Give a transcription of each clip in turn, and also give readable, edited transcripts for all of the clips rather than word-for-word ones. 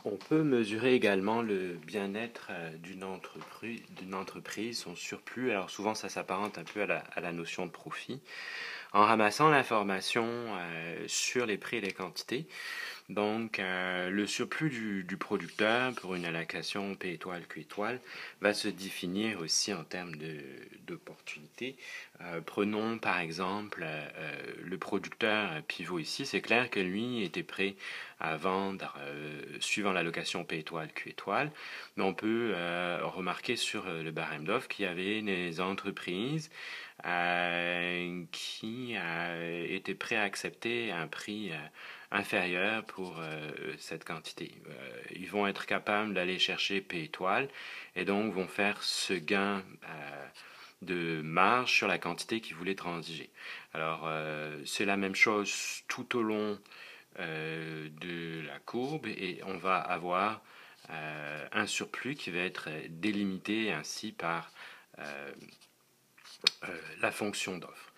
On peut mesurer également le bien-être d'une entreprise, son surplus. Alors souvent, ça s'apparente un peu à la notion de profit, en ramassant l'information sur les prix et les quantités. Donc, le surplus du producteur pour une allocation P étoile, Q étoile va se définir aussi en termes d'opportunités. Prenons par exemple le producteur pivot ici. C'est clair que lui était prêt à vendre suivant l'allocation P étoile, Q étoile, mais on peut remarquer sur le barème d'offres qu'il y avait des entreprises qui étaient prêts à accepter un prix inférieur pour cette quantité. Ils vont être capables d'aller chercher P étoile et donc vont faire ce gain de marge sur la quantité qu'ils voulaient transiger. Alors, c'est la même chose tout au long de la courbe et on va avoir un surplus qui va être délimité ainsi par la fonction d'offre.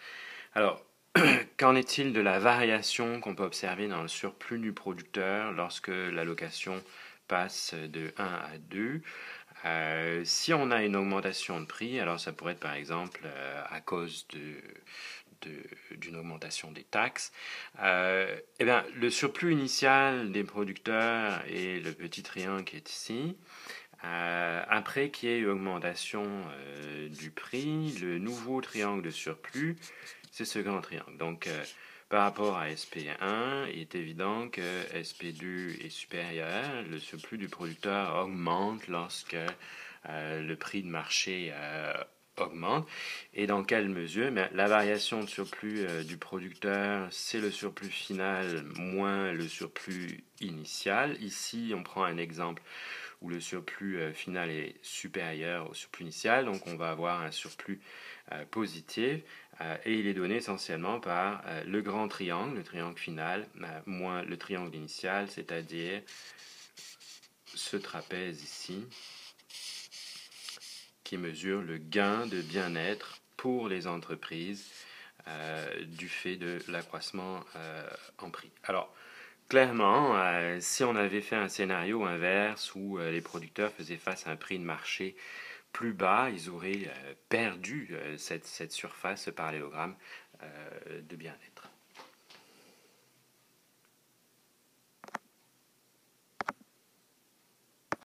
Alors, qu'en est-il de la variation qu'on peut observer dans le surplus du producteur lorsque l'allocation passe de 1 à 2? Si on a une augmentation de prix, alors ça pourrait être par exemple à cause d'une augmentation des taxes, eh bien, le surplus initial des producteurs et le petit triangle qui est ici, après qu'il y ait une augmentation du prix, le nouveau triangle de surplus, c'est ce grand triangle. Donc, par rapport à SP1, il est évident que SP2 est supérieur. Le surplus du producteur augmente lorsque le prix de marché augmente. Et dans quelle mesure? Mais la variation de surplus du producteur, c'est le surplus final moins le surplus initial. Ici, on prend un exemple où le surplus final est supérieur au surplus initial, donc on va avoir un surplus positif, et il est donné essentiellement par le grand triangle, le triangle final, moins le triangle initial, c'est-à-dire ce trapèze ici, qui mesure le gain de bien-être pour les entreprises du fait de l'accroissement en prix. Alors, clairement, si on avait fait un scénario inverse où les producteurs faisaient face à un prix de marché plus bas, ils auraient perdu cette surface parallélogramme de bien-être.